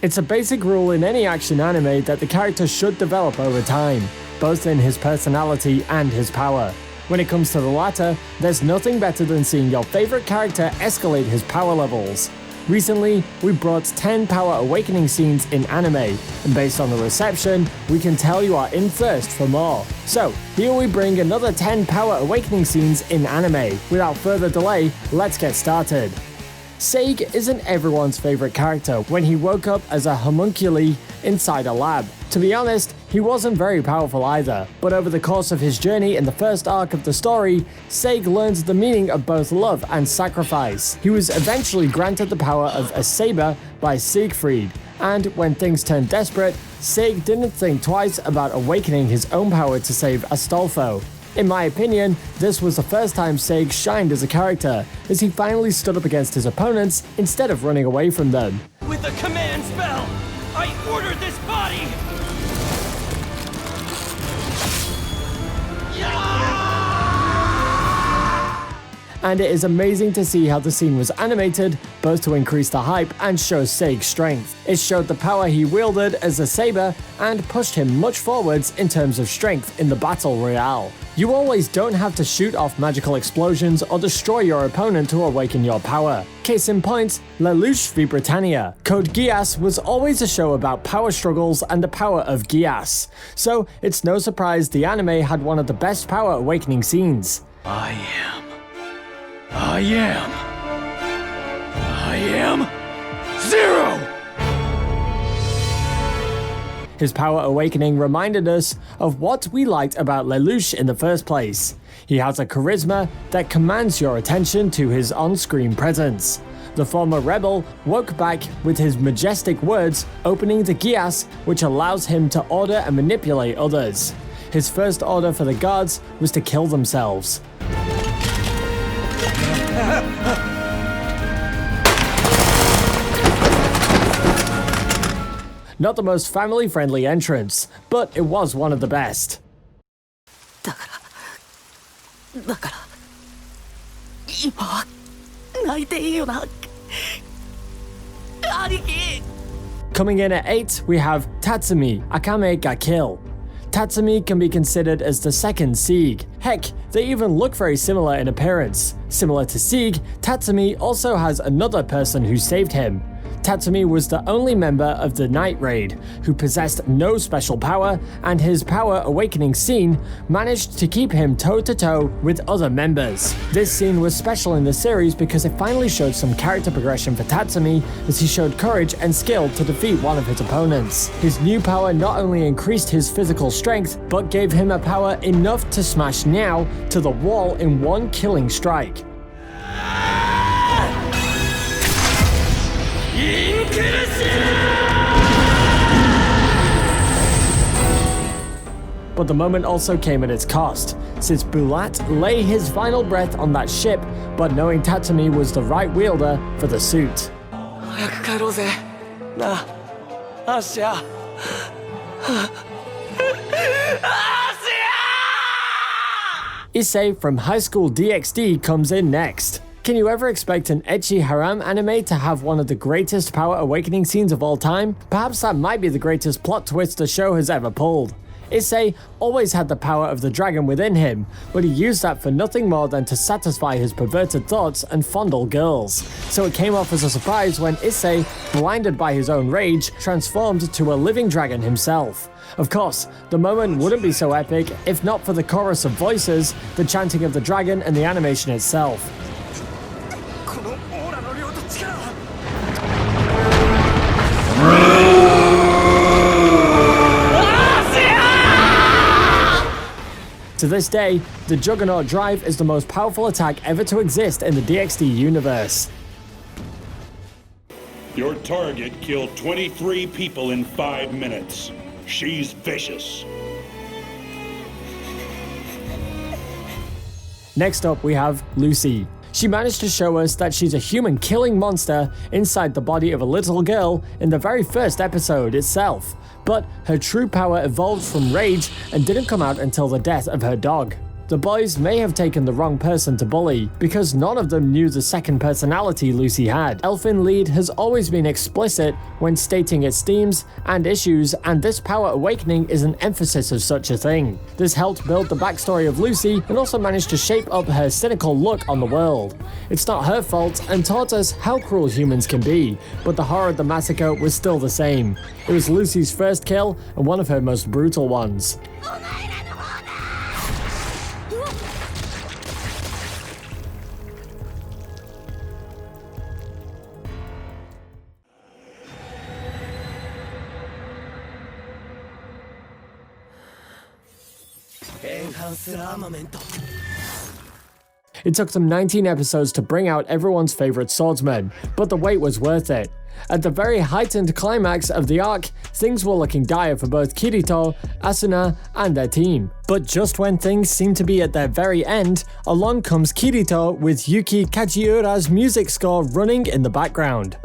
It's a basic rule in any action anime that the character should develop over time, both in his personality and his power. When it comes to the latter, there's nothing better than seeing your favorite character escalate his power levels. Recently, we brought 10 power awakening scenes in anime, and based on the reception, we can tell you are in thirst for more. So, here we bring another 10 power awakening scenes in anime. Without further delay, let's get started. Sage isn't everyone's favorite character when he woke up as a homunculi inside a lab. To be honest, he wasn't very powerful either, but over the course of his journey in the first arc of the story, Sage learned the meaning of both love and sacrifice. He was eventually granted the power of a saber by Siegfried, and when things turned desperate, Sage didn't think twice about awakening his own power to save Astolfo. In my opinion, this was the first time Sage shined as a character, as he finally stood up against his opponents instead of running away from them. With a command spell, I ordered this body! And it is amazing to see how the scene was animated, both to increase the hype and show Sage's strength. It showed the power he wielded as a saber and pushed him much forwards in terms of strength in the battle royale. You always don't have to shoot off magical explosions or destroy your opponent to awaken your power. Case in point, Lelouch v Britannia. Code Geass was always a show about power struggles and the power of Geass, so it's no surprise the anime had one of the best power awakening scenes. I am Zero! His power awakening reminded us of what we liked about Lelouch in the first place. He has a charisma that commands your attention to his on-screen presence. The former rebel woke back with his majestic words, opening the Geass, which allows him to order and manipulate others. His first order for the guards was to kill themselves. Not the most family-friendly entrance, but it was one of the best. Coming in at 8, we have Tatsumi, Akame ga Kill. Tatsumi can be considered as the second Sieg. Heck, they even look very similar in appearance. Similar to Sieg, Tatsumi also has another person who saved him. Tatsumi was the only member of the Night Raid who possessed no special power, and his power awakening scene managed to keep him toe-to-toe with other members. This scene was special in the series because it finally showed some character progression for Tatsumi, as he showed courage and skill to defeat one of his opponents. His new power not only increased his physical strength, but gave him a power enough to smash Now to the wall in one killing strike. But the moment also came at its cost, since Bulat lay his final breath on that ship, but knowing Tatsumi was the right wielder for the suit. Issei from High School DxD comes in next. Can you ever expect an ecchi haram anime to have one of the greatest power awakening scenes of all time? Perhaps that might be the greatest plot twist the show has ever pulled. Issei always had the power of the dragon within him, but he used that for nothing more than to satisfy his perverted thoughts and fondle girls. So it came off as a surprise when Issei, blinded by his own rage, transformed to a living dragon himself. Of course, the moment wouldn't be so epic if not for the chorus of voices, the chanting of the dragon, and the animation itself. To this day, the Juggernaut drive is the most powerful attack ever to exist in the DxD universe. Your target killed 23 people in 5 minutes. She's vicious. Next up, we have Lucy. She managed to show us that she's a human-killing monster inside the body of a little girl in the very first episode itself, but her true power evolved from rage and didn't come out until the death of her dog. The boys may have taken the wrong person to bully, because none of them knew the second personality Lucy had. Elfen Lied has always been explicit when stating its themes and issues, and this power awakening is an emphasis of such a thing. This helped build the backstory of Lucy and also managed to shape up her cynical look on the world. It's not her fault and taught us how cruel humans can be, but the horror of the massacre was still the same. It was Lucy's first kill and one of her most brutal ones. It took them 19 episodes to bring out everyone's favorite swordsman, but the wait was worth it. At the very heightened climax of the arc, things were looking dire for both Kirito, Asuna, and their team. But just when things seem to be at their very end, along comes Kirito with Yuki Kajiura's music score running in the background.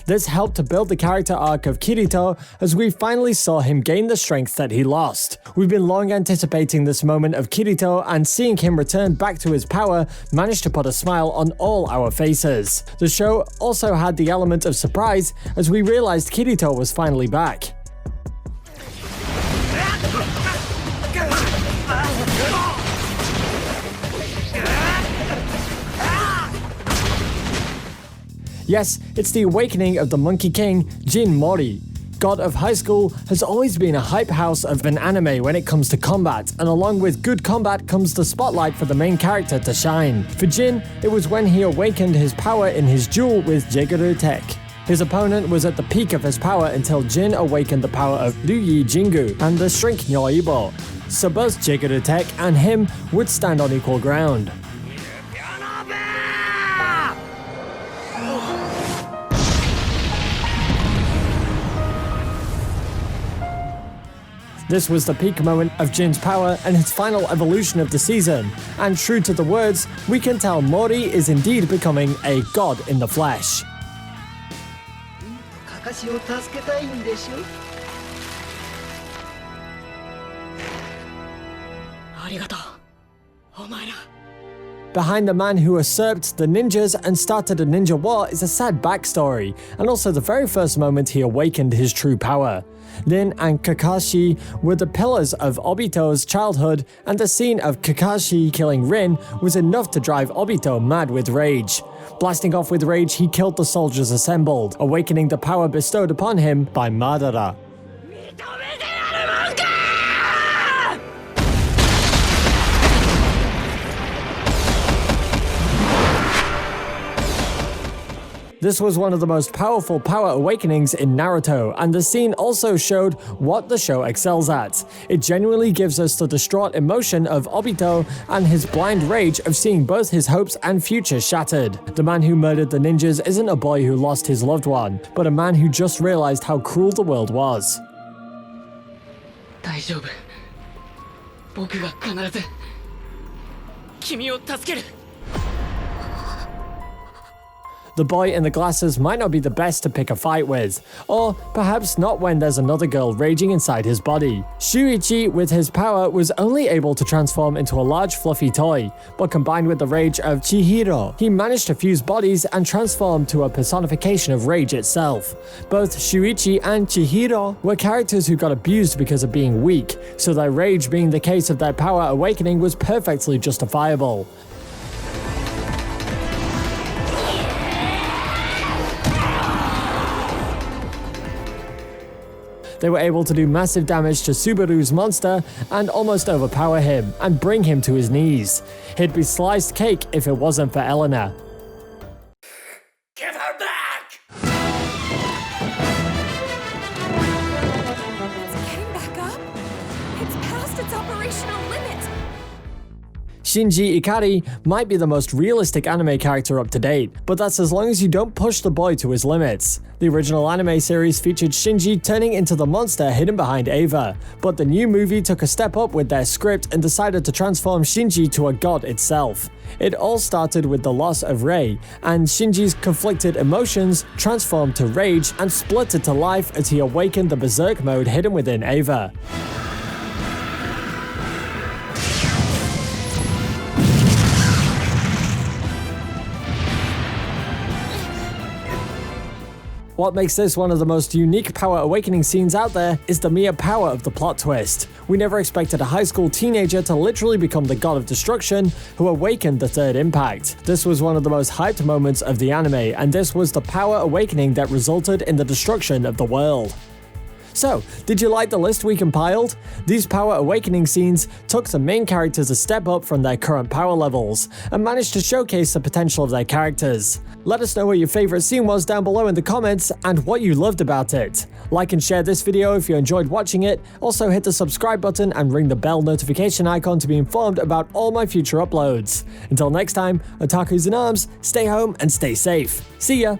This helped to build the character arc of Kirito as we finally saw him gain the strength that he lost. We've been long anticipating this moment of Kirito, and seeing him return back to his power managed to put a smile on all our faces. The show also had the element of surprise as we realized Kirito was finally back. Yes, it's the awakening of the Monkey King, Jin Mori. God of Highschool has always been a hype house of an anime when it comes to combat, and along with good combat comes the spotlight for the main character to shine. For Jin, it was when he awakened his power in his duel with Juggernaut. His opponent was at the peak of his power until Jin awakened the power of Ryu Jingu and the Shrink Nyoibo, so both Juggernaut and him would stand on equal ground. This was the peak moment of Jin's power and his final evolution of the season, and true to the words, we can tell Mori is indeed becoming a god in the flesh. Behind the man who usurped the ninjas and started a ninja war is a sad backstory, and also the very first moment he awakened his true power. Rin and Kakashi were the pillars of Obito's childhood, and the scene of Kakashi killing Rin was enough to drive Obito mad with rage. Blasting off with rage, he killed the soldiers assembled, awakening the power bestowed upon him by Madara. This was one of the most powerful power awakenings in Naruto, and the scene also showed what the show excels at. It genuinely gives us the distraught emotion of Obito and his blind rage of seeing both his hopes and future shattered. The man who murdered the ninjas isn't a boy who lost his loved one, but a man who just realized how cruel the world was. The boy in the glasses might not be the best to pick a fight with, or perhaps not when there's another girl raging inside his body. Shuichi, with his power, was only able to transform into a large fluffy toy, but combined with the rage of Chihiro, he managed to fuse bodies and transform to a personification of rage itself. Both Shuichi and Chihiro were characters who got abused because of being weak, so their rage being the case of their power awakening was perfectly justifiable. They were able to do massive damage to Subaru's monster and almost overpower him and bring him to his knees. He'd be sliced cake if it wasn't for Elena. Give her back! It's getting back up? It's past its operational limit. Shinji Ikari might be the most realistic anime character up to date, but that's as long as you don't push the boy to his limits. The original anime series featured Shinji turning into the monster hidden behind Eva, but the new movie took a step up with their script and decided to transform Shinji to a god itself. It all started with the loss of Rei, and Shinji's conflicted emotions transformed to rage and spluttered to life as he awakened the Berserk mode hidden within Eva. What makes this one of the most unique power awakening scenes out there is the mere power of the plot twist. We never expected a high school teenager to literally become the god of destruction who awakened the third impact. This was one of the most hyped moments of the anime, and this was the power awakening that resulted in the destruction of the world. So, did you like the list we compiled? These power awakening scenes took the main characters a step up from their current power levels, and managed to showcase the potential of their characters. Let us know what your favorite scene was down below in the comments, and what you loved about it. Like and share this video if you enjoyed watching it, also hit the subscribe button and ring the bell notification icon to be informed about all my future uploads. Until next time, Otakus in Arms, stay home and stay safe. See ya!